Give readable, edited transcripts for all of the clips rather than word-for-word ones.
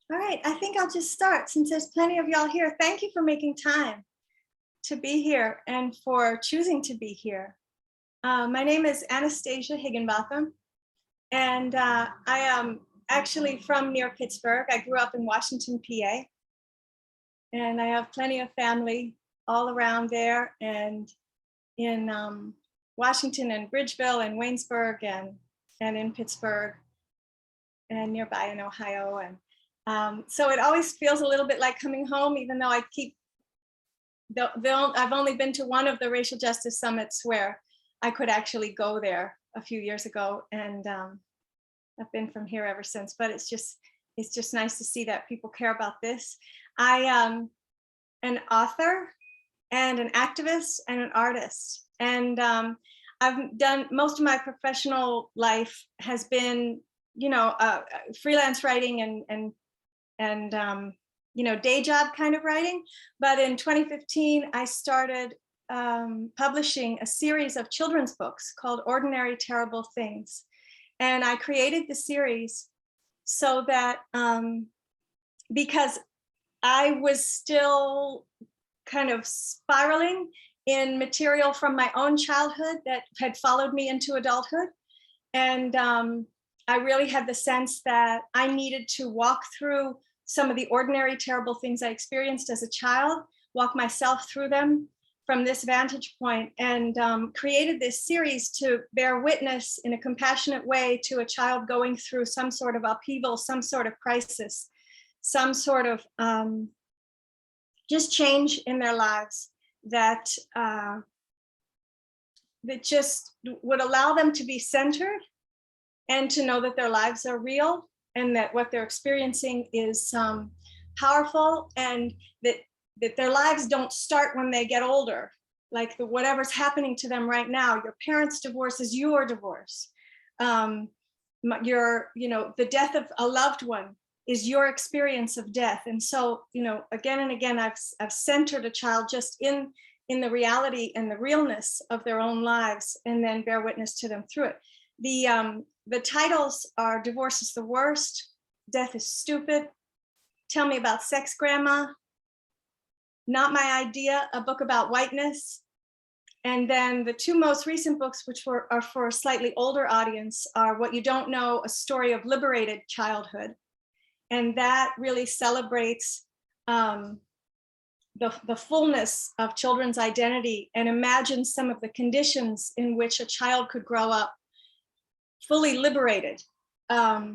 All right, I think I'll just start since there's plenty of y'all here. Thank you for making time to be here and for choosing to be here. My name is Anastasia Higginbotham, and I am actually from near Pittsburgh. I grew up in Washington, PA, and I have plenty of family all around there and in Washington and Bridgeville and Waynesburg and in Pittsburgh and nearby in Ohio. And so it always feels a little bit like coming home, even though I've only been to one of the racial justice summits where I could actually go there a few years ago, and I've been from here ever since. But it's just nice to see that people care about this. I am an author and an activist and an artist, and I've done most of my professional life has been, freelance writing and day job kind of writing. But in 2015, I started publishing a series of children's books called Ordinary Terrible Things. And I created the series so that because I was still kind of spiraling in material from my own childhood that had followed me into adulthood. And I really had the sense that I needed to walk through some of the ordinary, terrible things I experienced as a child, walk myself through them from this vantage point, and created this series to bear witness in a compassionate way to a child going through some sort of upheaval, some sort of crisis, some sort of just change in their lives that just would allow them to be centered and to know that their lives are real and that what they're experiencing is powerful, and that their lives don't start when they get older. Like whatever's happening to them right now, your parents' divorce is your divorce. The death of a loved one is your experience of death. And so, again and again, I've centered a child just in the reality and the realness of their own lives, and then bear witness to them through it. The titles are Divorce is the Worst, Death is Stupid, Tell Me About Sex, Grandma, Not My Idea, A Book About Whiteness. And then the two most recent books, which are for a slightly older audience, are What You Don't Know, A Story of Liberated Childhood. And that really celebrates the fullness of children's identity and imagines some of the conditions in which a child could grow up fully liberated.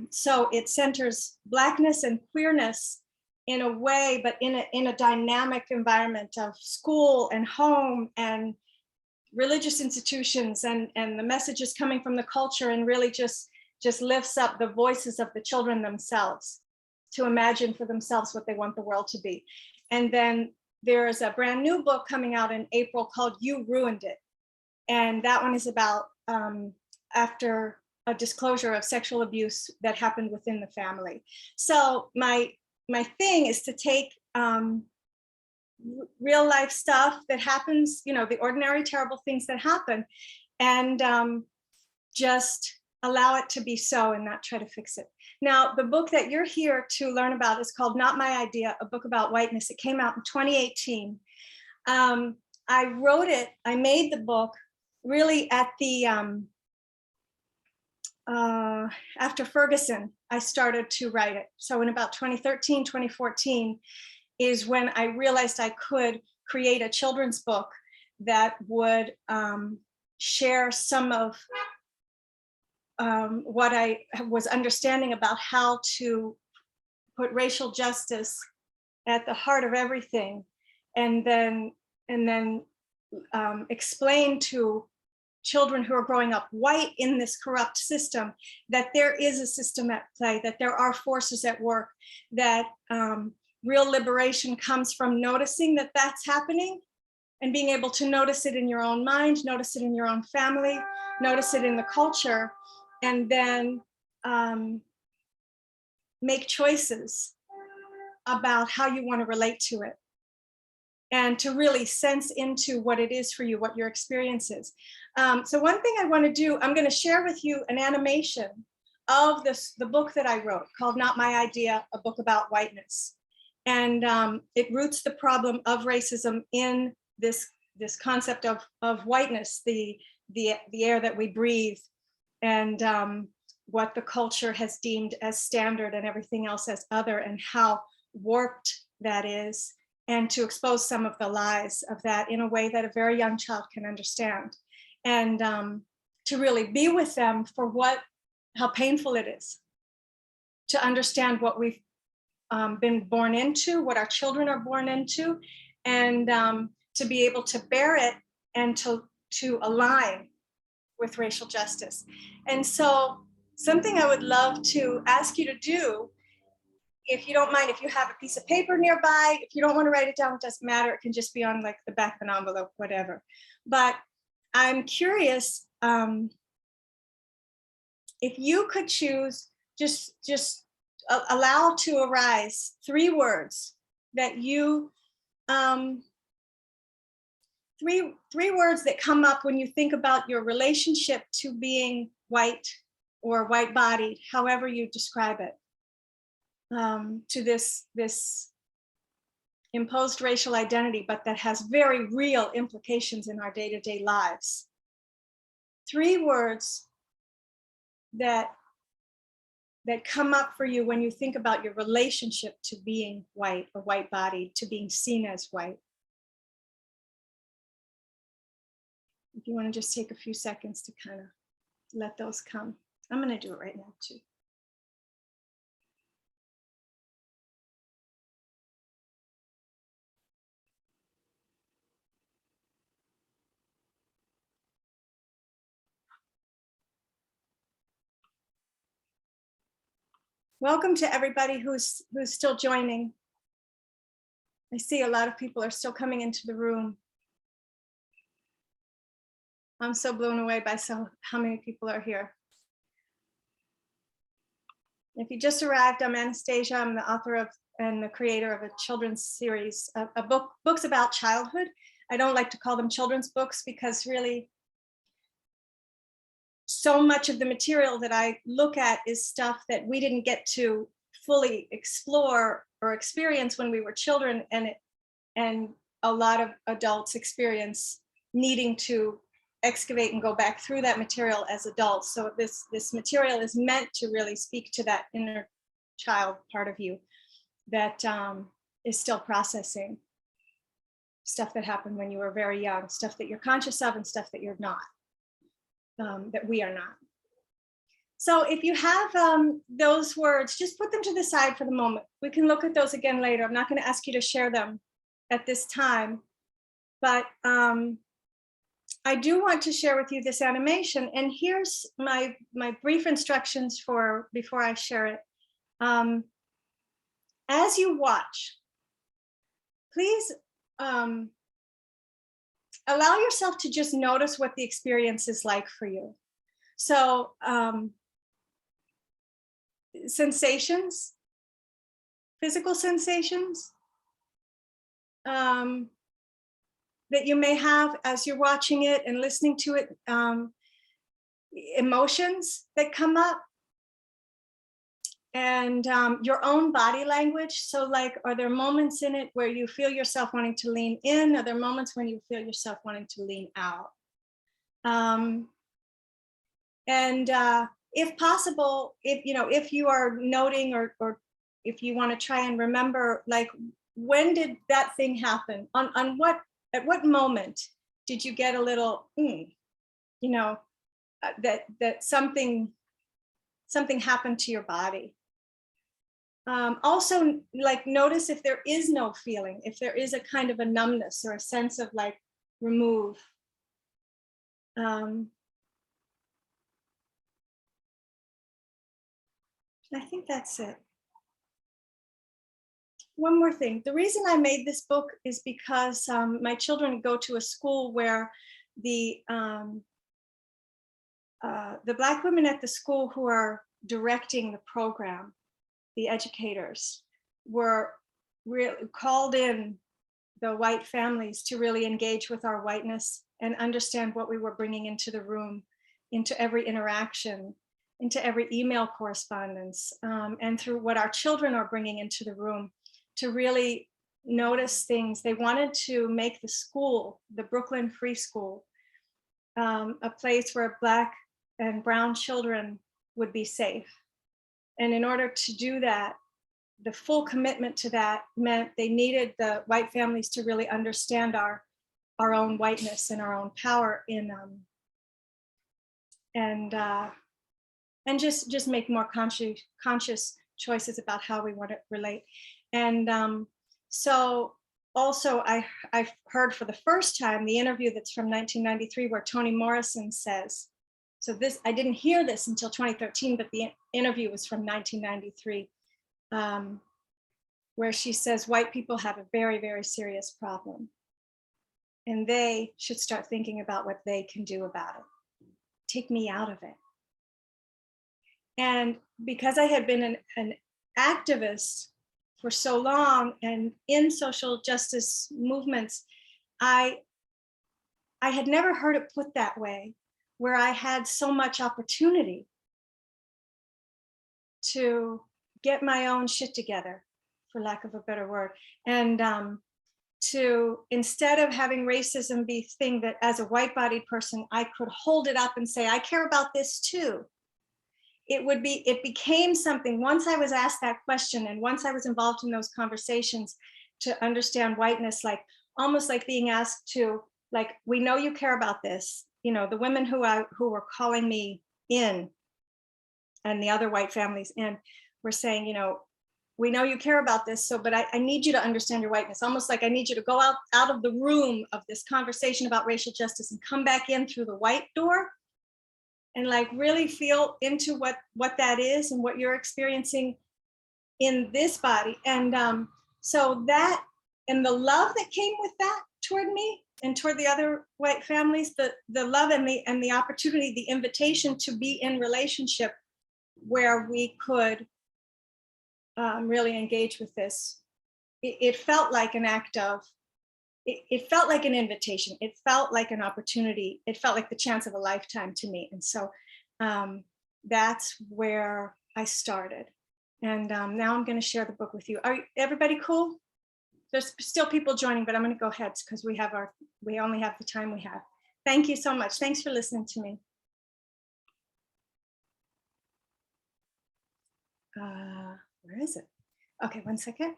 So it centers Blackness and queerness in a way, but in a dynamic environment of school and home and religious institutions, and the messages coming from the culture, and really just lifts up the voices of the children themselves to imagine for themselves what they want the world to be. And then there is a brand new book coming out in April called You Ruined It. And that one is about after a disclosure of sexual abuse that happened within the family. So my thing is to take real life stuff that happens, the ordinary terrible things that happen, and just allow it to be so and not try to fix it. Now, the book that you're here to learn about is called Not My Idea, A Book About Whiteness. It came out in 2018. I made the book really at the, after Ferguson, I started to write it. So in about 2013, 2014 is when I realized I could create a children's book that would share some of what I was understanding about how to put racial justice at the heart of everything, and then explain to children who are growing up white in this corrupt system that there is a system at play, that there are forces at work, that real liberation comes from noticing that that's happening and being able to notice it in your own mind, notice it in your own family, notice it in the culture, and then make choices about how you want to relate to it, and to really sense into what it is for you, what your experience is. So one thing I want to do, I'm going to share with you an animation of the book that I wrote called Not My Idea, A Book About Whiteness. And it roots the problem of racism in this concept of whiteness, the air that we breathe, and what the culture has deemed as standard and everything else as other, and how warped that is, and to expose some of the lies of that in a way that a very young child can understand, and to really be with them for how painful it is to understand what we've been born into, what our children are born into, and to be able to bear it and to align with racial justice. And so something I would love to ask you to do, if you don't mind, if you have a piece of paper nearby, if you don't want to write it down, it doesn't matter. It can just be on like the back of an envelope, whatever. But I'm curious, if you could choose, just allow to arise 3 words that you, three words that come up when you think about your relationship to being white or white-bodied, however you describe it, to this imposed racial identity, but that has very real implications in our day-to-day lives. 3 words that come up for you when you think about your relationship to being white or white-bodied, to being seen as white. If you want to just take a few seconds to kind of let those come. I'm going to do it right now too. Welcome to everybody who's still joining. I see a lot of people are still coming into the room. I'm so blown away by how many people are here. If you just arrived, I'm Anastasia. I'm the author of and the creator of a children's series, books about childhood. I don't like to call them children's books because really so much of the material that I look at is stuff that we didn't get to fully explore or experience when we were children, and a lot of adults experience needing to excavate and go back through that material as adults. So this material is meant to really speak to that inner child part of you that is still processing stuff that happened when you were very young, stuff that you're conscious of and stuff that you're not, that we are not. So if you have those words, just put them to the side for the moment. We can look at those again later. I'm not going to ask you to share them at this time, but I do want to share with you this animation, and here's my brief instructions for before I share it. As you watch, please allow yourself to just notice what the experience is like for you. So sensations, physical sensations, that you may have as you're watching it and listening to it, emotions that come up, and your own body language. So like, are there moments in it where you feel yourself wanting to lean in? Are there moments when you feel yourself wanting to lean out? If possible, if you are noting or if you want to try and remember, like, when did that thing happen? At what moment did you get a little, that something happened to your body? Also, like, notice if there is no feeling, if there is a kind of a numbness or a sense of like remove. I think that's it. One more thing. The reason I made this book is because my children go to a school where the Black women at the school who are directing the program, the educators, were called in the white families to really engage with our whiteness and understand what we were bringing into the room, into every interaction, into every email correspondence, and through what our children are bringing into the room, to really notice things. They wanted to make the school, the Brooklyn Free School, a place where Black and brown children would be safe. And in order to do that, the full commitment to that meant they needed the white families to really understand our own whiteness and our own power in and just make more conscious choices about how we want to relate. And so also I heard for the first time the interview that's from 1993 where Toni Morrison says, so this, I didn't hear this until 2013, but the interview was from 1993, where she says white people have a very, very serious problem, and they should start thinking about what they can do about it. Take me out of it. And because I had been an activist for so long and in social justice movements, I had never heard it put that way, where I had so much opportunity to get my own shit together, for lack of a better word. And to, instead of having racism be a thing that as a white-bodied person, I could hold it up and say, I care about this too. It became something, once I was asked that question and once I was involved in those conversations to understand whiteness, like almost like being asked to, like, we know you care about this. You know, the women who were calling me in and the other white families in were saying, you know, we know you care about this, so, but I need you to understand your whiteness. Almost like I need you to go out of the room of this conversation about racial justice and come back in through the white door and like really feel into what that is and what you're experiencing in this body. And so that, and the love that came with that toward me and toward the other white families, the love and the opportunity, the invitation to be in relationship where we could really engage with this. It felt like an act of, it felt like an invitation. It felt like an opportunity. It felt like the chance of a lifetime to me. And so that's where I started. And now I'm going to share the book with you. Are everybody cool? There's still people joining, but I'm going to go ahead because we only have the time we have. Thank you so much. Thanks for listening to me. Where is it? Okay, 1 second.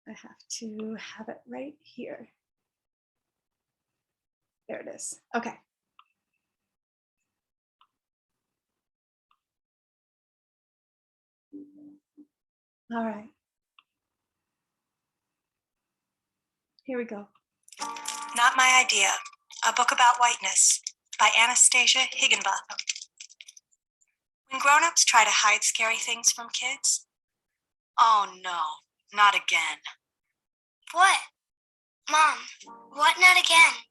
I have to have it right here. There it is. Okay. All right. Here we go. Not My Idea, a book about whiteness by Anastasia Higginbotham. When grown-ups try to hide scary things from kids. Oh no, not again. What? Mom, what not again?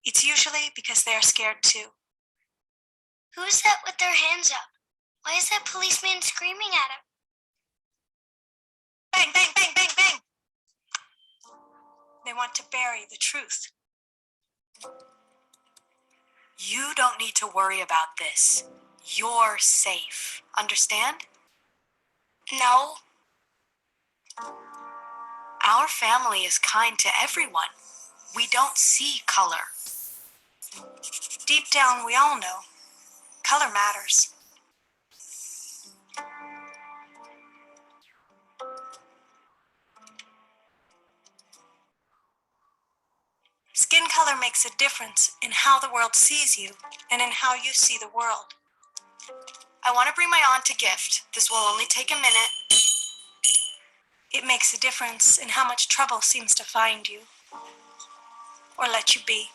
It's usually because they're scared too. Who's that with their hands up? Why is that policeman screaming at him? Bang, bang, bang, bang, bang. They want to bury the truth. You don't need to worry about this. You're safe. Understand? No. Our family is kind to everyone. We don't see color. Deep down, we all know color matters. Skin color makes a difference in how the world sees you and in how you see the world. I want to bring my aunt a gift. This will only take a minute. It makes a difference in how much trouble seems to find you or let you be.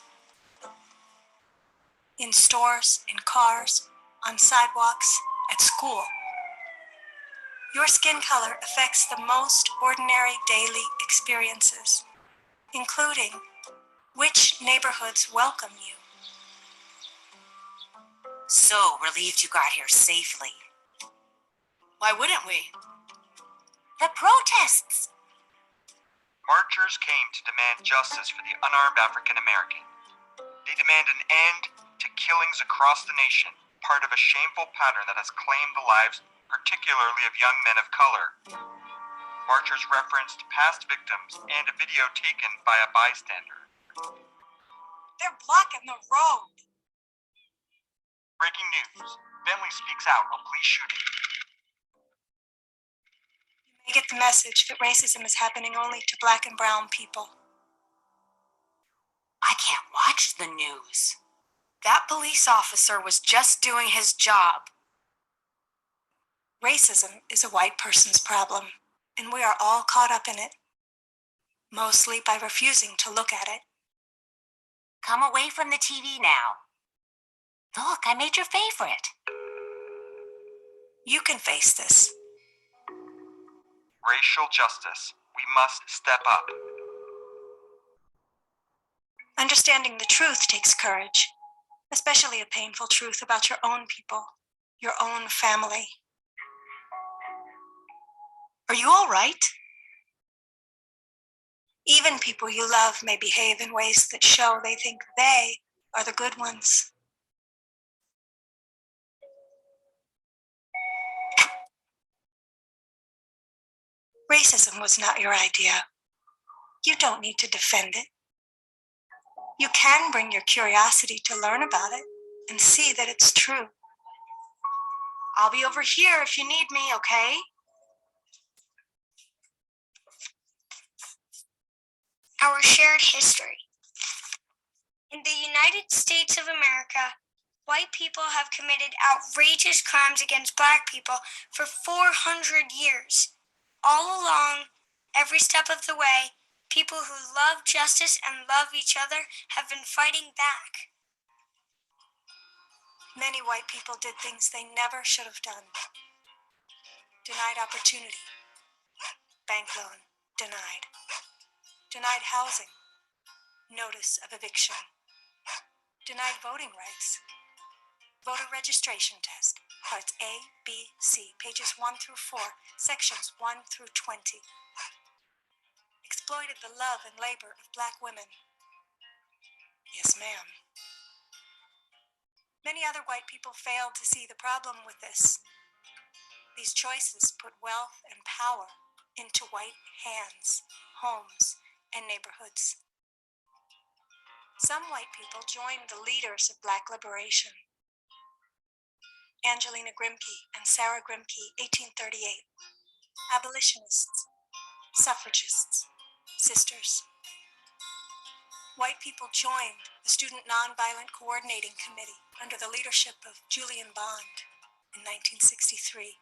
In stores, in cars, on sidewalks, at school. Your skin color affects the most ordinary daily experiences, including which neighborhoods welcome you. So relieved you got here safely. Why wouldn't we? The protests! Marchers came to demand justice for the unarmed African American. They demand an end to killings across the nation part of a shameful pattern that has claimed the lives, particularly of young men of color. Marchers referenced past victims and a video taken by a bystander. They're blocking the road. Breaking news. Bentley speaks out on police shooting. You may get the message that racism is happening only to Black and brown people. I can't watch the news. That police officer was just doing his job. Racism is a white person's problem, and we are all caught up in it, mostly by refusing to look at it. Come away from the TV now. Look, I made your favorite. You can face this. Racial justice. We must step up. Understanding the truth takes courage, especially a painful truth about your own people, your own family. Are you all right? Even people you love may behave in ways that show they think they are the good ones. Racism was not your idea. You don't need to defend it. You can bring your curiosity to learn about it and see that it's true. I'll be over here if you need me, okay? Our shared history. In the United States of America, white people have committed outrageous crimes against Black people for 400 years. All along, every step of the way, people who love justice and love each other have been fighting back. Many white people did things they never should have done. Denied opportunity. Bank loan, denied. Denied housing. Notice of eviction. Denied voting rights. Voter registration test. Parts A, B, C, pages 1 through 4, sections 1 through 20. Exploited the love and labor of Black women. Yes, ma'am. Many other white people failed to see the problem with this. These choices put wealth and power into white hands, homes, and neighborhoods. Some white people joined the leaders of Black liberation. Angelina Grimke and Sarah Grimke, 1838. Abolitionists, suffragists, sisters. White people joined the Student Nonviolent Coordinating Committee under the leadership of Julian Bond in 1963.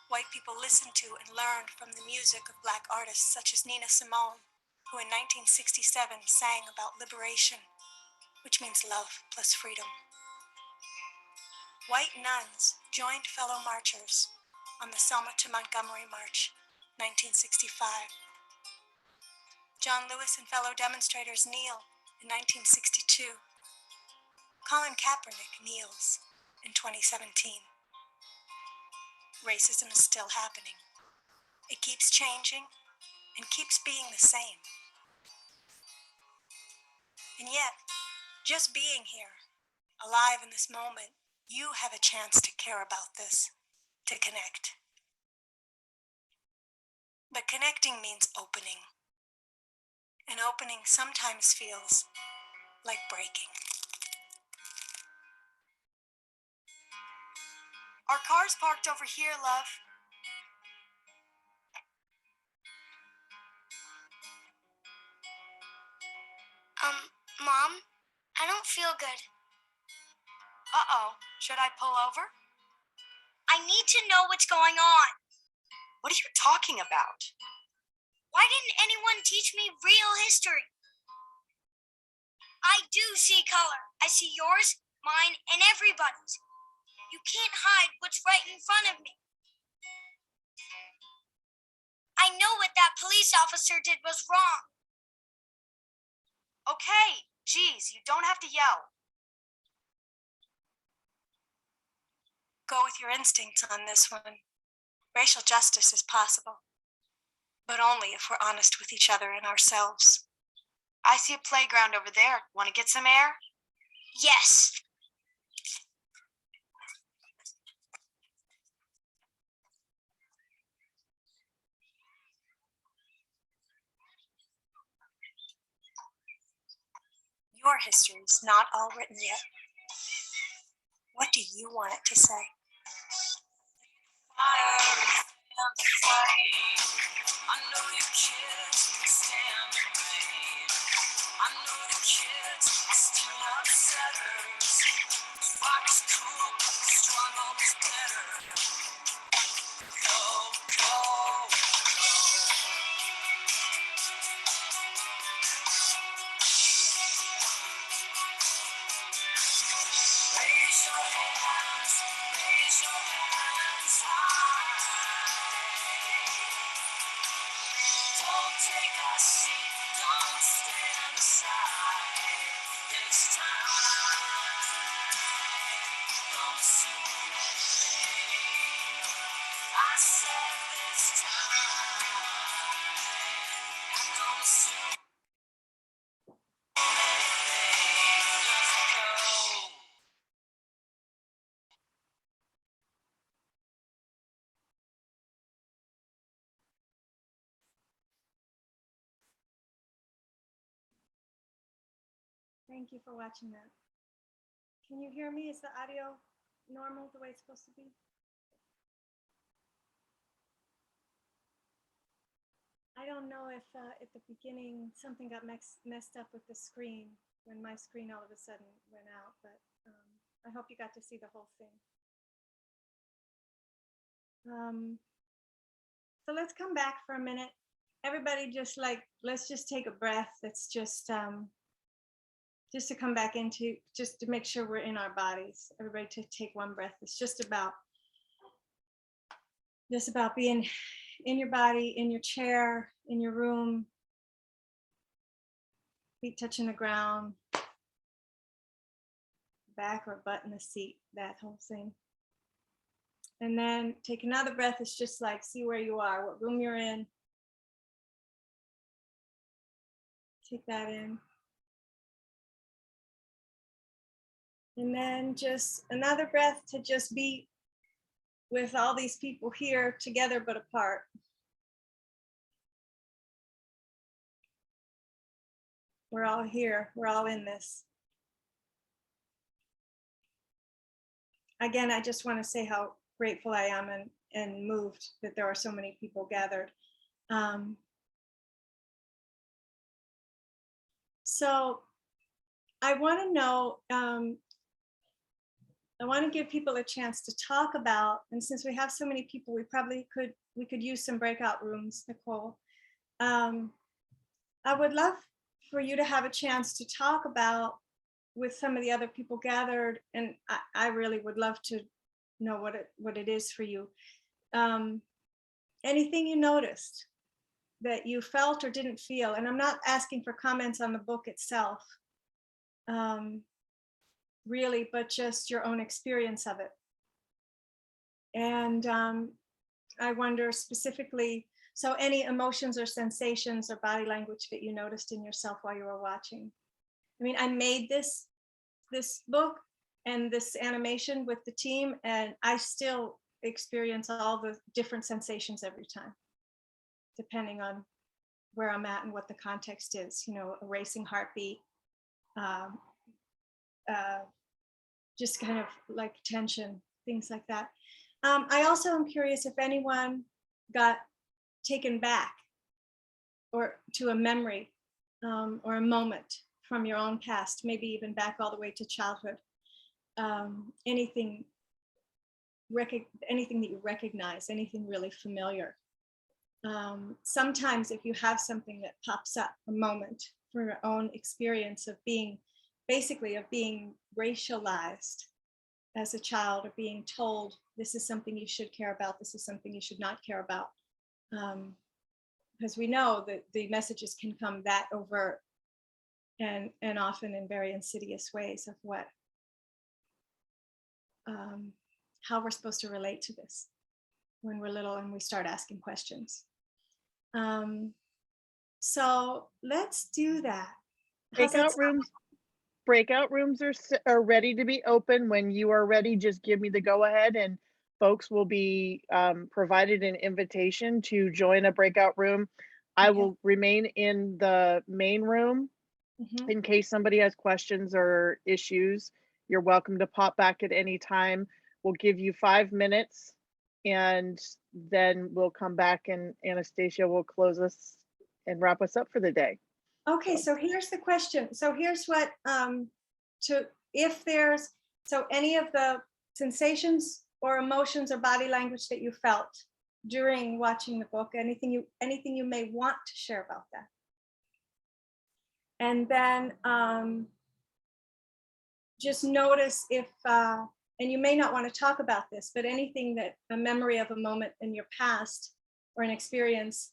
White people listened to and learned from the music of Black artists such as Nina Simone, who in 1967 sang about liberation, which means love plus freedom. White nuns joined fellow marchers on the Selma to Montgomery March, 1965. John Lewis and fellow demonstrators kneel in 1962. Colin Kaepernick kneels in 2017. Racism is still happening. It keeps changing and keeps being the same. And yet, just being here, alive in this moment, you have a chance to care about this, to connect. But connecting means opening. And opening sometimes feels like breaking. Our car's parked over here, love. Mom, I don't feel good. Uh-oh, should I pull over? I need to know what's going on. What are you talking about? Why didn't anyone teach me real history? I do see color. I see yours, mine, and everybody's. You can't hide what's right in front of me. I know what that police officer did was wrong. Okay, geez, you don't have to yell. Go with your instincts on this one. Racial justice is possible, but only if we're honest with each other and ourselves. I see a playground over there. Want to get some air? Yes. our histories, not all written yet. What do you want it to say? I know you kids can stand the rain. I know the kids are still upsetters. Rock is cool, but the struggle is better. Go, go, go. Raise your hands high. Don't take a seat, don't stand aside. This time, don't assume anything. I said this time, don't assume anything. Just go. Thank you for watching that. Can you hear me? Is the audio normal the way it's supposed to be? I don't know if at the beginning something got messed up with the screen when my screen all of a sudden went out, but I hope you got to see the whole thing. So let's come back for a minute. Everybody just let's just take a breath. Let's just to come back into, just to make sure we're in our bodies. Everybody to take one breath. It's just about being in your body, in your chair, in your room, feet touching the ground, back or butt in the seat, that whole thing. And then take another breath. It's just like, see where you are, what room you're in. Take that in. And then just another breath to just be with all these people here together but apart. We're all here, we're all in this. Again, I just want to say how grateful I am and moved that there are so many people gathered. So I want to know, I want to give people a chance to talk about, and since we have so many people, we could use some breakout rooms, Nicole. I would love for you to have a chance to talk about with some of the other people gathered, and I really would love to know what it is for you. Anything you noticed that you felt or didn't feel, and I'm not asking for comments on the book itself, really, but just your own experience of it. And I wonder specifically, so any emotions or sensations or body language that you noticed in yourself while you were watching. I mean, I made this book and this animation with the team, and I still experience all the different sensations every time, depending on where I'm at and what the context is, you know, a racing heartbeat, just kind of like tension, things like that. I also am curious if anyone got taken back or to a memory or a moment from your own past, maybe even back all the way to childhood. Anything that you recognize, anything really familiar. Sometimes if you have something that pops up, a moment from your own experience of being, basically of being racialized as a child, or being told this is something you should care about, this is something you should not care about. Because we know that the messages can come that overt and often in very insidious ways of what, how we're supposed to relate to this when we're little and we start asking questions. So let's do that. Breakout rooms are ready to be open. When you are ready, just give me the go ahead, and folks will be provided an invitation to join a breakout room. I will remain in the main room Mhm. in case somebody has questions or issues. You're welcome to pop back at any time. We'll give you 5 minutes and then we'll come back and Anastasia will close us and wrap us up for the day. Okay, So- so here's the question. So here's what, to, if there's, so any of the sensations or emotions or body language that you felt during watching the book, anything you may want to share about that. And then just notice if, and you may not want to talk about this, but anything that, a memory of a moment in your past or an experience,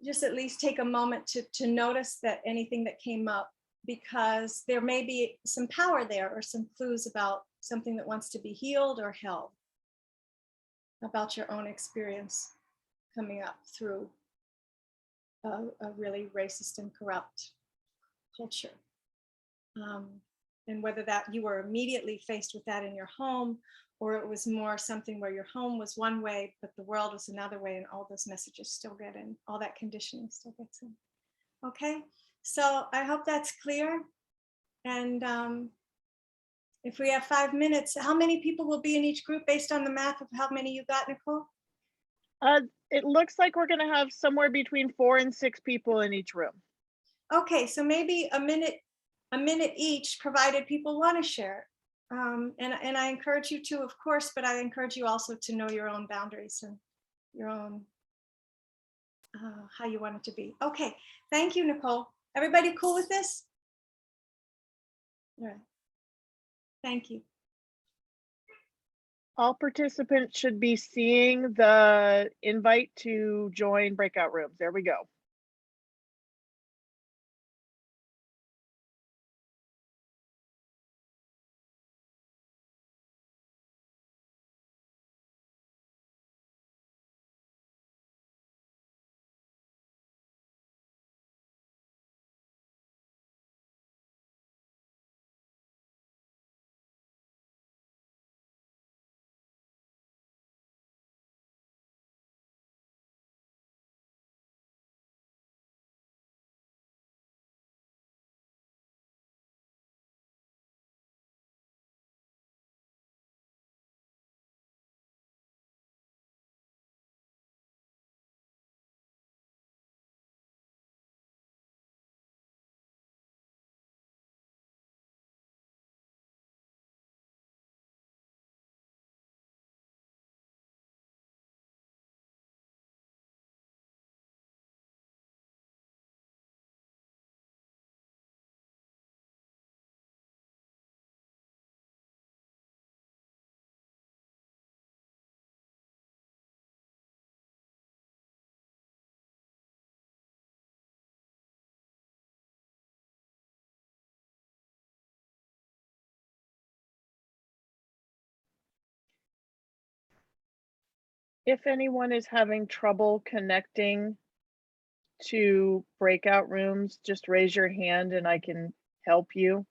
just at least take a moment to notice that anything that came up, because there may be some power there or some clues about something that wants to be healed or held, about your own experience coming up through a really racist and corrupt culture. And whether that you were immediately faced with that in your home, or it was more something where your home was one way, but the world was another way, and all those messages still get in, all that conditioning still gets in. Okay, so I hope that's clear. And if we have 5 minutes, how many people will be in each group based on the math of how many you got, Nicole? It looks like we're gonna have somewhere between 4 and 6 people in each room. Okay, so maybe a minute each, provided people want to share. And I encourage you to, of course, but I encourage you also to know your own boundaries and your own, how you want it to be. Okay, thank you, Nicole. Everybody cool with this? All right, thank you. All participants should be seeing the invite to join breakout rooms. There we go. If anyone is having trouble connecting to breakout rooms, just raise your hand and I can help you.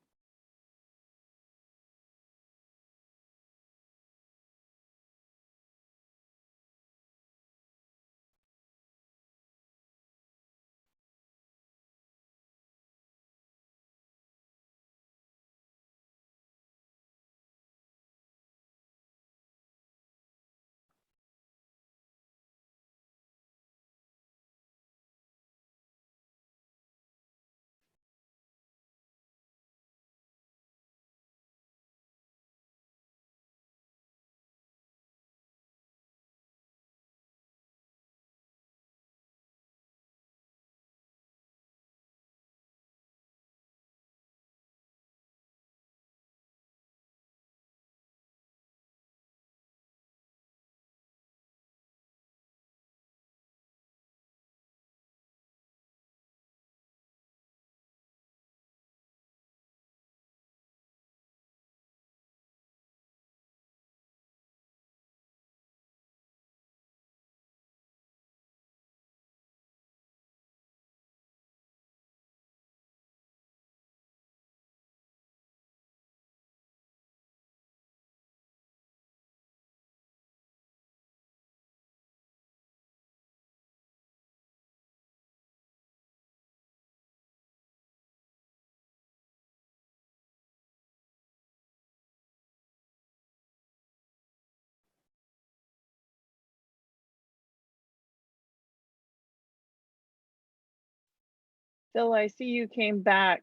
Phil, I see you came back.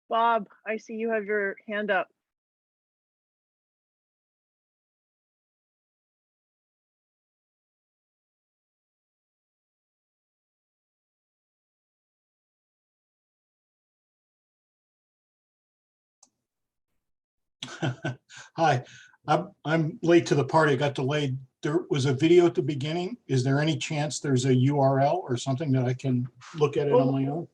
Bob, I see you have your hand up. Hi, I'm late to the party. I got delayed. There was a video at the beginning. Is there any chance there's a URL or something that I can look at it on my own?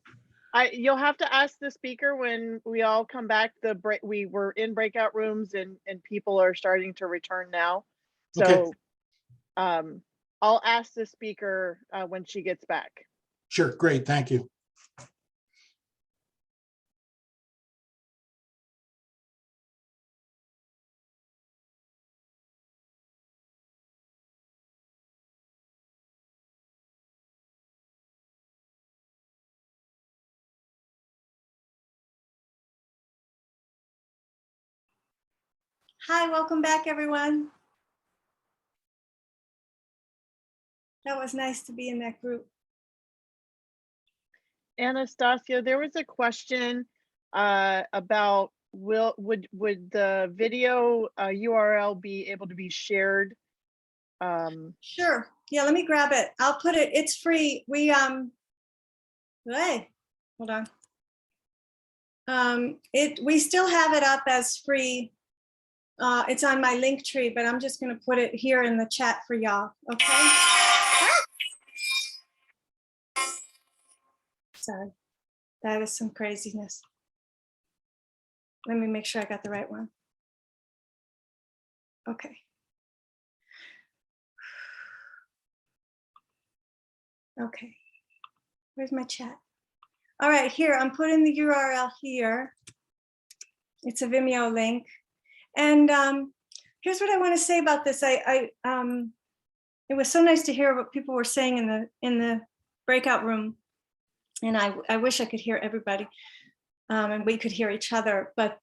You'll have to ask the speaker when we all come back. We were in breakout rooms and people are starting to return now. So Okay. I'll ask the speaker when she gets back. Sure, great, thank you. Hi, welcome back, everyone. That was nice to be in that group. Anastasia, there was a question about would the video URL be able to be shared? Sure. Yeah, let me grab it. I'll put it, it's free. We, hey, hold on. We still have it up as free. It's on my link tree, but I'm just gonna put it here in the chat for y'all, okay? Sorry, that is some craziness. Let me make sure I got the right one. Okay. Okay, where's my chat? All right, here, I'm putting the URL here. It's a Vimeo link. And here's what I want to say about this. It was so nice to hear what people were saying in the breakout room. And I wish I could hear everybody and we could hear each other. But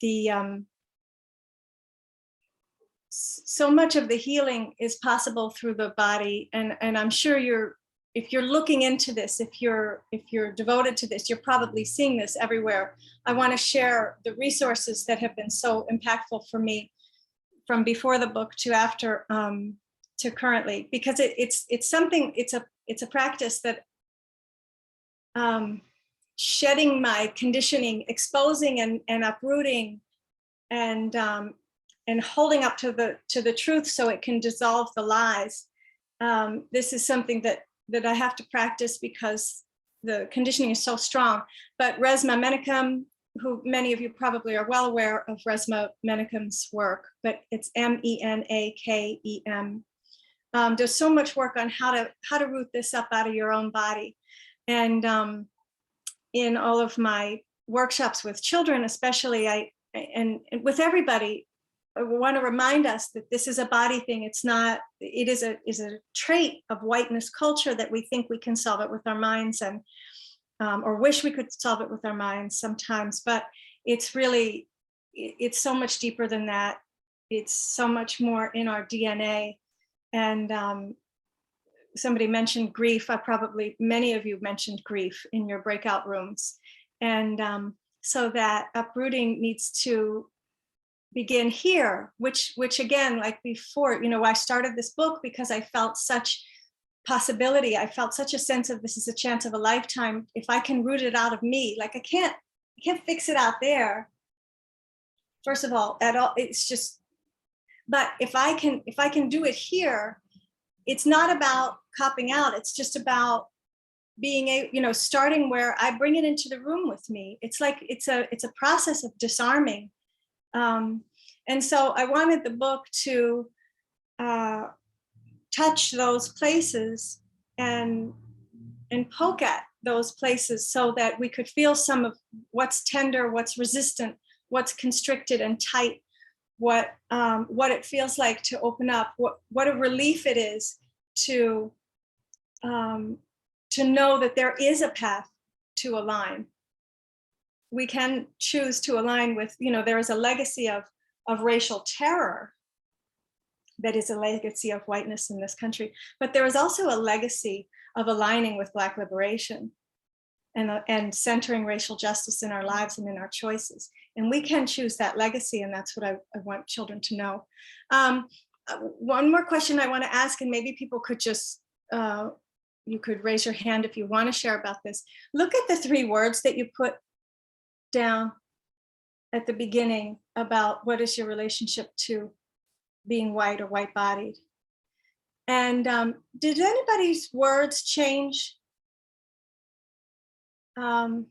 so much of the healing is possible through the body. And I'm sure if you're looking into this, if you're devoted to this, you're probably seeing this everywhere. I want to share the resources that have been so impactful for me from before the book to after to currently, because it's something, it's a practice that shedding my conditioning, exposing and uprooting and holding up to the truth so it can dissolve the lies. This is something that I have to practice because the conditioning is so strong. But Resmaa Menakem, who many of you probably are well aware of Resmaa Menakem's work, but it's MENAKEM. There's so much work on how to root this up out of your own body. And in all of my workshops with children, especially, and with everybody, want to remind us that this is a body thing. It's not, it is a trait of whiteness culture that we think we can solve it with our minds, and or wish we could solve it with our minds sometimes, but it's really, it's so much deeper than that. It's so much more in our DNA. And somebody mentioned grief. Many of you mentioned grief in your breakout rooms. And so that uprooting needs to begin here, which again, like before, I started this book because I felt such possibility. I felt such a sense of, this is a chance of a lifetime. If I can root it out of me, like I can't fix it out there, first of all, at all. It's just, but if I can do it here, it's not about copping out. It's just about being a, starting where I bring it into the room with me. It's like, it's a process of disarming. And so I wanted the book to touch those places and poke at those places so that we could feel some of what's tender, what's resistant, what's constricted and tight, what it feels like to open up, what a relief it is to know that there is a path to align. We can choose to align with, there is a legacy of racial terror that is a legacy of whiteness in this country, but there is also a legacy of aligning with Black liberation and centering racial justice in our lives and in our choices. And we can choose that legacy, and that's what I want children to know. One more question I want to ask, and maybe people could just, you could raise your hand if you want to share about this. Look at the 3 words that you put down at the beginning about what is your relationship to being white or white-bodied. And did anybody's words change from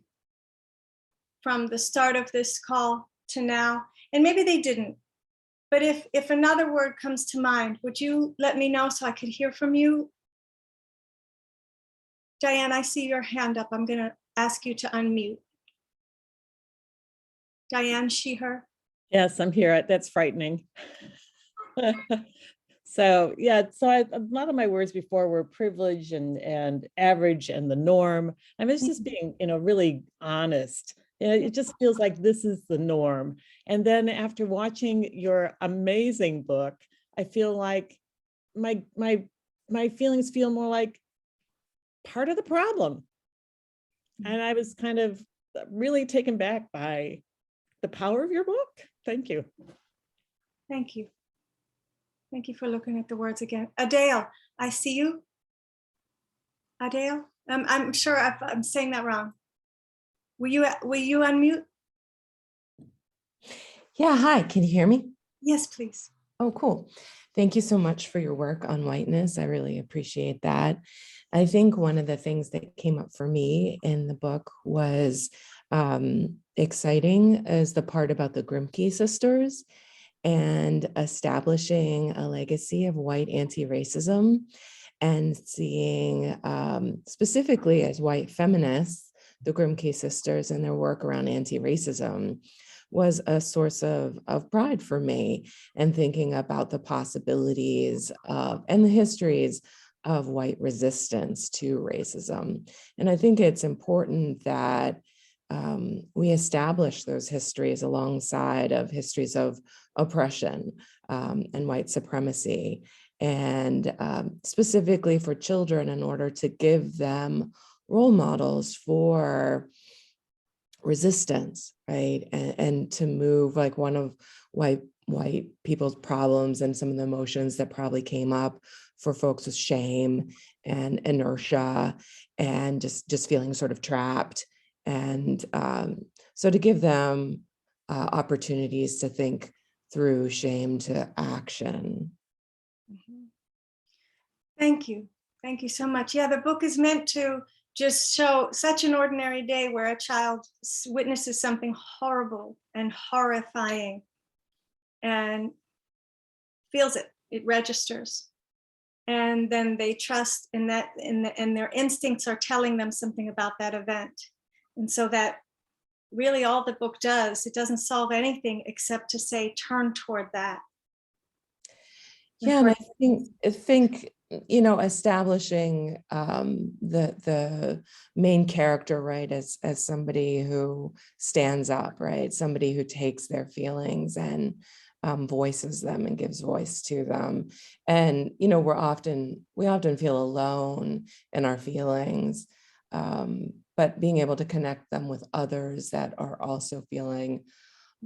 the start of this call to now? And maybe they didn't, but if another word comes to mind, would you let me know so I could hear from you? Diane, I see your hand up. I'm gonna ask you to unmute. Diane, she, her? Yes, I'm here. That's frightening. So yeah, a lot of my words before were privilege and average and the norm. I mean, it's just being, really honest. It just feels like this is the norm. And then after watching your amazing book, I feel like my feelings feel more like part of the problem. And I was kind of really taken back by the power of your book. Thank you. Thank you. Thank you for looking at the words again. Adele, I see you. Adele, I'm sure I'm saying that wrong. Will you unmute? Yeah, hi, can you hear me? Yes, please. Oh, cool. Thank you so much for your work on whiteness. I really appreciate that. I think one of the things that came up for me in the book was exciting is the part about the Grimke sisters and establishing a legacy of white anti-racism, and seeing specifically as white feminists, the Grimke sisters and their work around anti-racism was a source of pride for me, and thinking about the possibilities of and the histories of white resistance to racism. And I think it's important that we establish those histories alongside of histories of oppression and white supremacy, and specifically for children, in order to give them role models for resistance, right? And to move, like one of white people's problems and some of the emotions that probably came up for folks with shame and inertia and just feeling sort of trapped. And so to give them opportunities to think through shame to action. Thank you. Thank you so much. Yeah, the book is meant to just show such an ordinary day where a child witnesses something horrible and horrifying and feels it, it registers. And then they trust in that, and their instincts are telling them something about that event. And so that really all the book does. It doesn't solve anything except to say, turn toward that. Yeah, and I think establishing the main character, right, as somebody who stands up, right, somebody who takes their feelings and voices them and gives voice to them. And we often feel alone in our feelings, but being able to connect them with others that are also feeling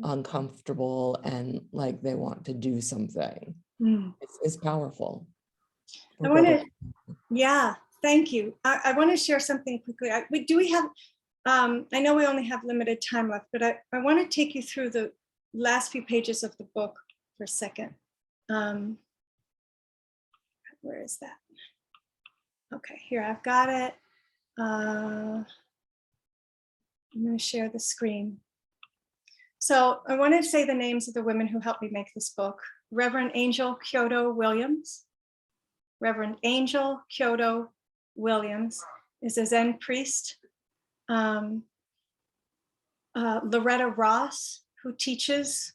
uncomfortable and like they want to do something. It's powerful. I want to, yeah, thank you. I want to share something quickly. We have, I know we only have limited time left, but I want to take you through the last few pages of the book for a second. Where is that? Okay, here, I've got it. I'm going to share the screen. So I want to say the names of the women who helped me make this book. Reverend Angel Kyoto Williams. Reverend Angel Kyoto Williams is a Zen priest. Loretta Ross, who teaches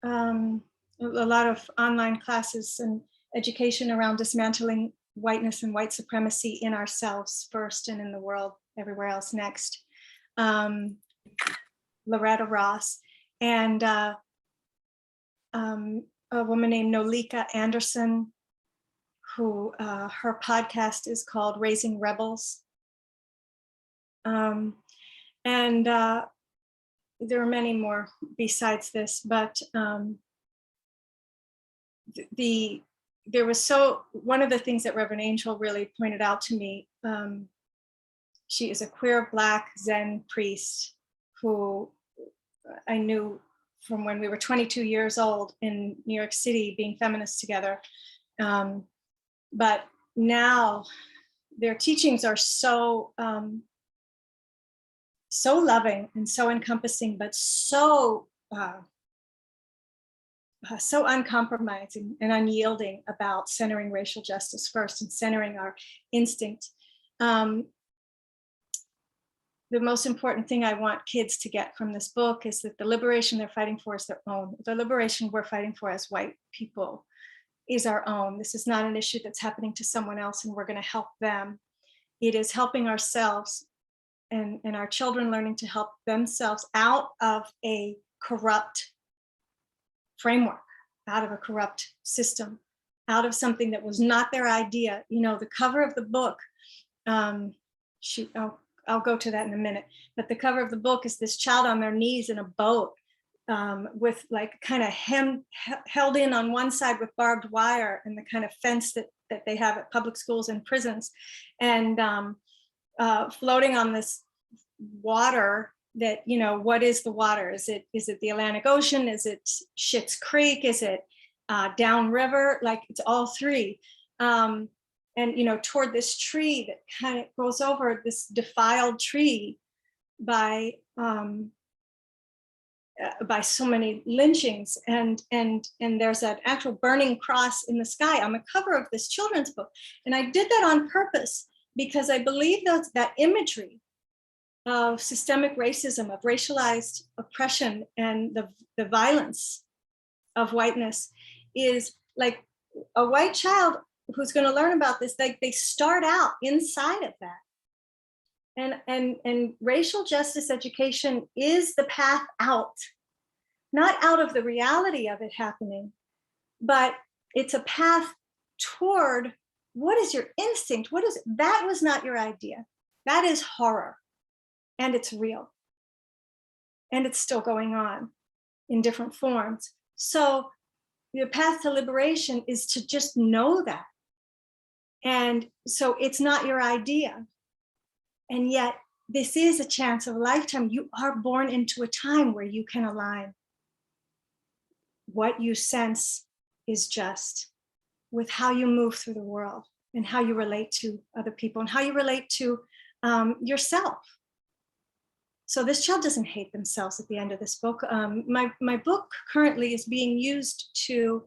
a lot of online classes and education around dismantling whiteness and white supremacy in ourselves first and in the world, everywhere else next. Loretta Ross, and a woman named Nolika Anderson, who her podcast is called Raising Rebels. And there are many more besides this, but there was one of the things that Reverend Angel really pointed out to me, she is a queer Black Zen priest who I knew from when we were 22 years old in New York City being feminists together. But now their teachings are so loving and so encompassing, but so uncompromising and unyielding about centering racial justice first and centering our instinct. The most important thing I want kids to get from this book is that the liberation they're fighting for is their own. The liberation we're fighting for as white people is our own. This is not an issue that's happening to someone else and we're going to help them. It is helping ourselves and our children learning to help themselves out of a corrupt framework, out of a corrupt system, out of something that was not their idea. The cover of the book, I'll go to that in a minute, but the cover of the book is this child on their knees in a boat with like kind of held in on one side with barbed wire and the kind of fence that they have at public schools and prisons, and floating on this water that, what is the water? Is it the Atlantic Ocean? Is it Schitt's Creek? Is it downriver? Like it's all three. And toward this tree that kind of goes over this defiled tree by so many lynchings, and there's an actual burning cross in the sky on the cover of this children's book. And I did that on purpose because I believe that imagery of systemic racism, of racialized oppression, and the violence of whiteness is like a white child who's going to learn about this, they start out inside of that. And racial justice education is the path out, not out of the reality of it happening, but it's a path toward what is your instinct? That was not your idea. That is horror, and it's real. And it's still going on in different forms. So the path to liberation is to just know that. And so it's not your idea. And yet this is a chance of a lifetime. You are born into a time where you can align what you sense is just with how you move through the world and how you relate to other people and how you relate to yourself. So this child doesn't hate themselves at the end of this book. My book currently is being used to,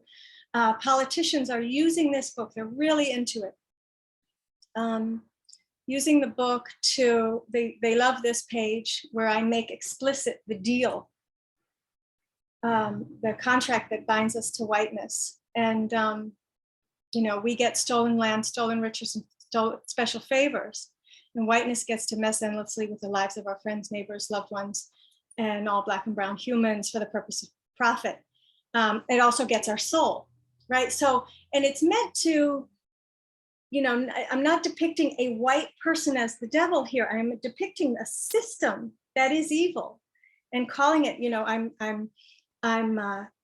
politicians are using this book. They're really into it. using the book to, they love this page where I make explicit the deal, the contract that binds us to whiteness. And, you know, we get stolen land, stolen riches, and special favors. And whiteness gets to mess endlessly with the lives of our friends, neighbors, loved ones, and all Black and brown humans for the purpose of profit. It also gets our soul, right? So, and it's meant to, you know, I'm not depicting a white person as the devil here. I'm depicting a system that is evil and calling it, you know, I'm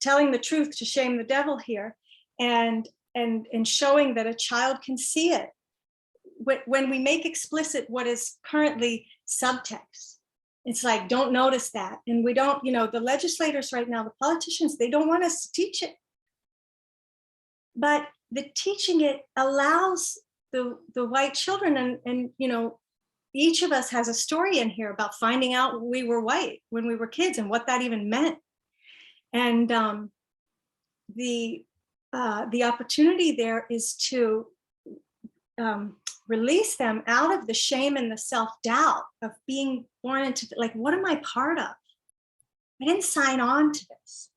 telling the truth to shame the devil here, and showing that a child can see it. When we make explicit what is currently subtext, it's like, don't notice that. And we don't, you know, the legislators right now, the politicians, they don't want us to teach it. But the teaching it allows the white children, and you know, each of us has a story in here about finding out we were white when we were kids and what that even meant. And the opportunity there is to release them out of the shame and the self-doubt of being born into, like, what am I part of? I didn't sign on to this.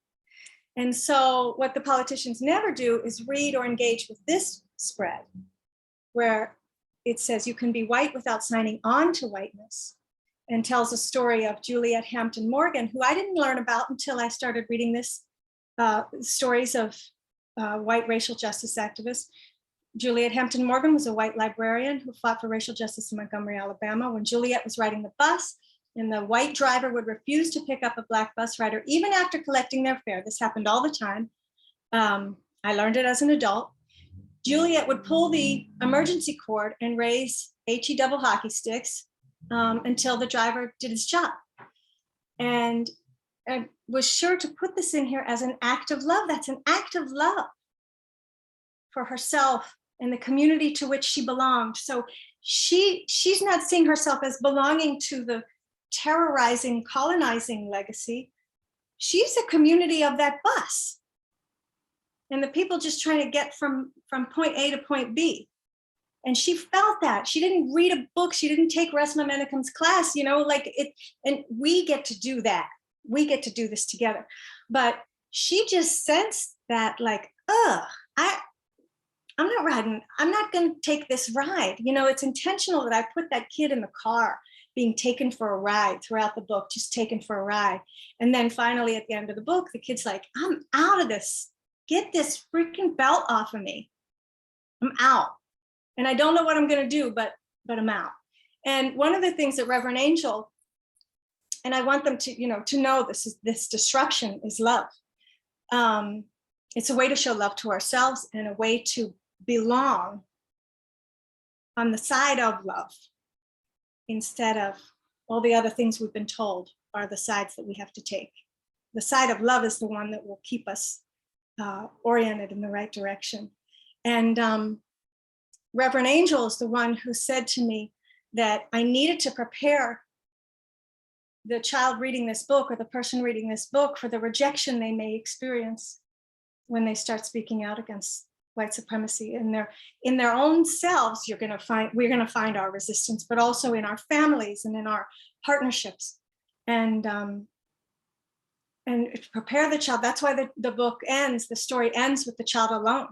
And so what the politicians never do is read or engage with this spread, where it says you can be white without signing on to whiteness, and tells a story of Juliet Hampton Morgan, who I didn't learn about until I started reading this, stories of white racial justice activists. Juliet Hampton Morgan was a white librarian who fought for racial justice in Montgomery, Alabama. When Juliet was riding the bus and the white driver would refuse to pick up a Black bus rider, even after collecting their fare, this happened all the time. I learned it as an adult. Juliet would pull the emergency cord and raise HE double hockey sticks until the driver did his job. And I was sure to put this in here as an act of love. That's an act of love for herself and the community to which she belonged. So she's not seeing herself as belonging to the terrorizing, colonizing legacy. She's a community of that bus and the people just trying to get from point A to point B. And she felt that. She didn't read a book. She didn't take Resma Menakem's class, you know, like it, and we get to do that. We get to do this together. But she just sensed that, like, I'm not riding. I'm not going to take this ride. You know, it's intentional that I put that kid in the car being taken for a ride throughout the book, just taken for a ride. And then finally at the end of the book, the kid's like, I'm out of this. Get this freaking belt off of me. I'm out. And I don't know what I'm going to do, but I'm out. And one of the things that Reverend Angel, and I want them to, you know, to know this disruption is love. It's a way to show love to ourselves and a way to belong on the side of love instead of all the other things we've been told are the sides that we have to take. The side of love is the one that will keep us oriented in the right direction. And Reverend Angel is the one who said to me that I needed to prepare the child reading this book or the person reading this book for the rejection they may experience when they start speaking out against white supremacy in their own selves. We're going to find our resistance, but also in our families and in our partnerships, and prepare the child. That's why the book ends, the story ends with the child alone.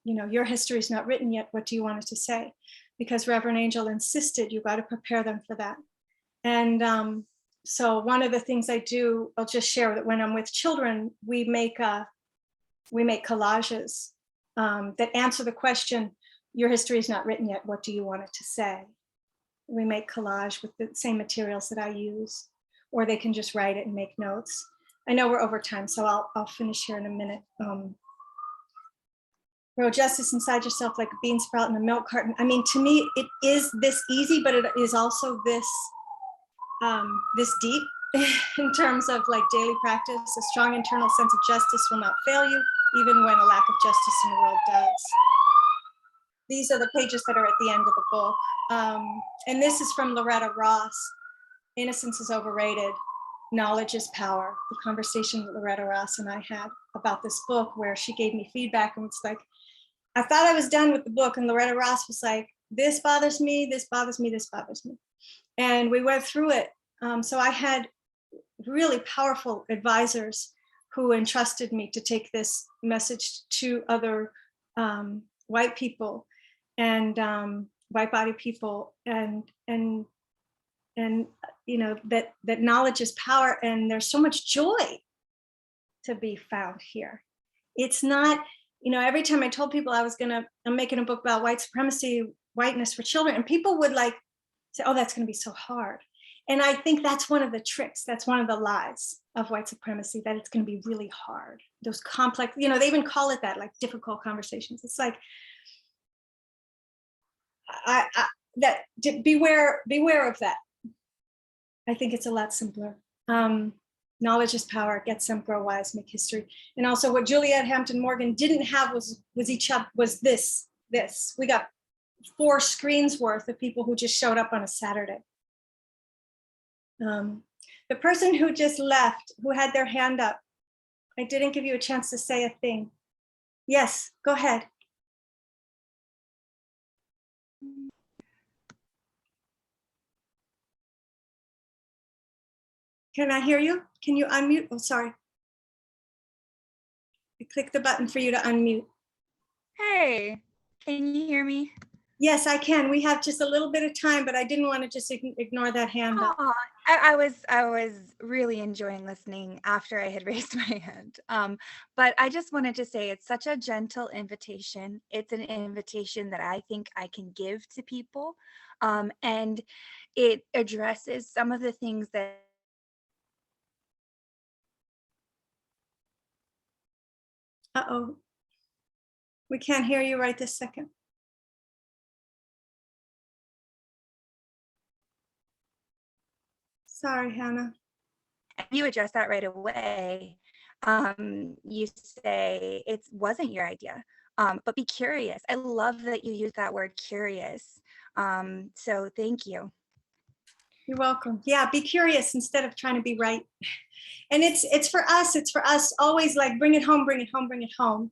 You know, your history is not written yet. What do you want it to say? Because Reverend Angel insisted you got to prepare them for that. And so one of the things I do, I'll just share that when I'm with children, we make collages that answer the question, your history is not written yet. What do you want it to say? We make collage with the same materials that I use, or they can just write it and make notes. I know we're over time, so I'll finish here in a minute. Grow justice inside yourself like a bean sprout in a milk carton. I mean, to me, it is this easy, but it is also this deep in terms of like daily practice. A strong internal sense of justice will not fail you, even when a lack of justice in the world does. These are the pages that are at the end of the book. And this is from Loretta Ross. Innocence is overrated. Knowledge is power. The conversation that Loretta Ross and I had about this book, where she gave me feedback and was like, I thought I was done with the book. And Loretta Ross was like, this bothers me, this bothers me, this bothers me. And we went through it. So I had really powerful advisors who entrusted me to take this message to other white people and white body people, and you know, that knowledge is power, and there's so much joy to be found here. It's not, you know, every time I told people I'm making a book about white supremacy, whiteness for children, and people would like say, oh, that's going to be so hard. And I think that's one of the tricks. That's one of the lies of white supremacy, that it's going to be really hard. Those complex, you know, they even call it that, like difficult conversations. It's like, beware of that. I think it's a lot simpler. Knowledge is power. Get some, grow wise, make history. And also, what Juliet Hampton Morgan didn't have was this. We got 4 screens worth of people who just showed up on a Saturday. The person who just left, who had their hand up, I didn't give you a chance to say a thing. Yes, go ahead. Can I hear you? Can you unmute? Oh, sorry. I clicked the button for you to unmute. Hey, can you hear me? Yes, I can. We have just a little bit of time, but I didn't want to just ignore that hand up. Oh, I was really enjoying listening after I had raised my hand. But I just wanted to say it's such a gentle invitation. It's an invitation that I think I can give to people. And it addresses some of the things that Uh-oh. We can't hear you right this second. Sorry, Hannah. you address that right away. You say it wasn't your idea, but be curious. I love that you use that word curious. So thank you. You're welcome. Yeah, be curious instead of trying to be right. And it's for us always like, bring it home, bring it home, bring it home.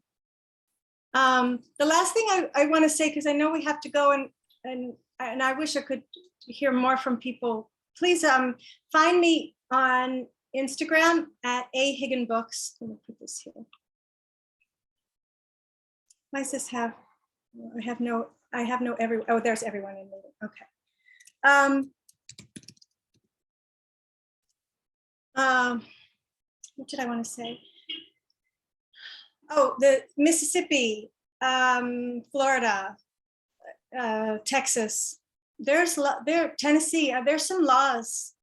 The last thing I want to say, because I know we have to go, and I wish I could hear more from people. Please find me on Instagram at @Higginbooks. Let me put this here. Why does this have? I have no every. Oh, there's everyone in meeting. Okay. What did I want to say? Oh, the Mississippi, Florida, Texas. Tennessee. There's some laws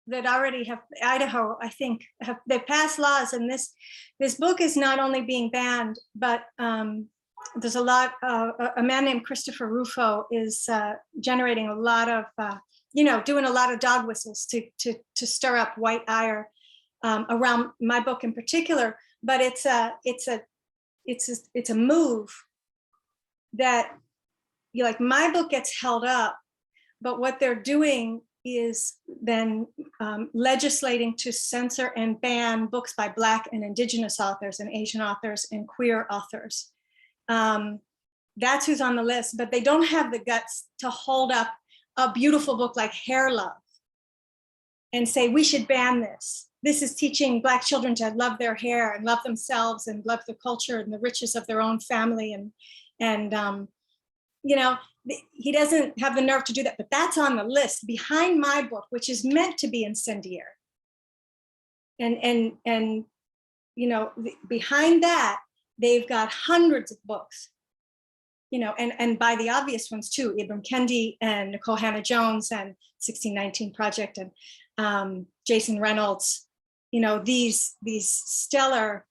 that already have. Idaho, I think, they passed laws, and this book is not only being banned, but there's a lot. A man named Christopher Rufo is generating a lot of, doing a lot of dog whistles to stir up white ire around my book in particular. But it's a move that, like, my book gets held up, but what they're doing is then legislating to censor and ban books by Black and Indigenous authors and Asian authors and queer authors. That's who's on the list, but they don't have the guts to hold up a beautiful book like Hair Love and say, we should ban this. This is teaching Black children to love their hair and love themselves and love the culture and the riches of their own family. And he doesn't have the nerve to do that, but that's on the list behind my book, which is meant to be incendiary. And behind that, they've got hundreds of books, and by the obvious ones too, Ibram Kendi and Nicole Hannah-Jones and 1619 Project and Jason Reynolds, these stellar,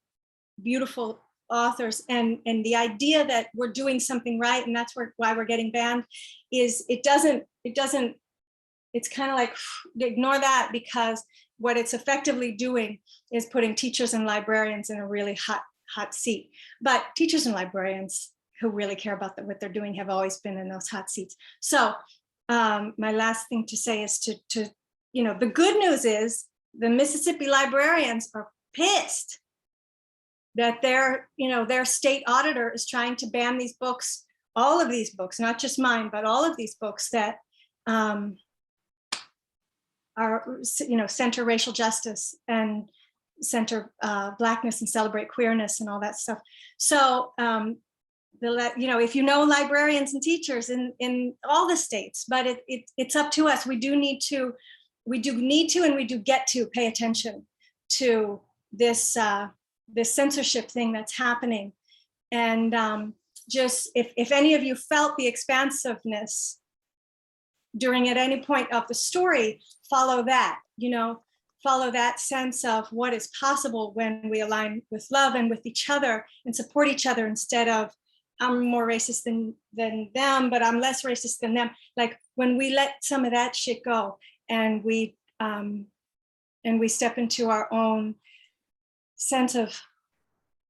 beautiful authors, and the idea that we're doing something right and that's why we're getting banned is it's kind of like, ignore that, because what it's effectively doing is putting teachers and librarians in a really hot seat. But teachers and librarians who really care about what they're doing have always been in those hot seats. So my last thing to say is to the good news is the Mississippi librarians are pissed that their state auditor is trying to ban these books all of these books, not just mine, but all of these books that are, center racial justice and center Blackness and celebrate queerness and all that stuff. So, if you know librarians and teachers in all the states, but it's up to us. We do need to, and we do get to pay attention to this censorship thing that's happening. And just if any of you felt the expansiveness during at any point of the story, follow that, follow that sense of what is possible when we align with love and with each other and support each other, instead of I'm more racist than them, but I'm less racist than them. Like when we let some of that shit go and we step into our own sense of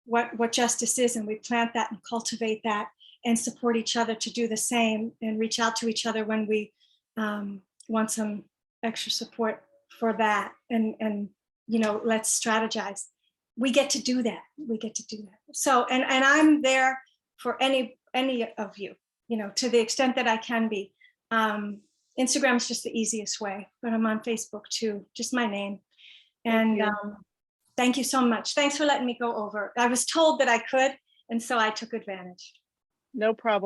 what justice is, and we plant that and cultivate that and support each other to do the same and reach out to each other when we want some extra support for that, and let's strategize. We get to do that. So and I'm there for any of you, to the extent that I can be. Instagram is just the easiest way, but I'm on Facebook too, just my name. And thank you so much. Thanks for letting me go over. I was told that I could, and so I took advantage. No problem.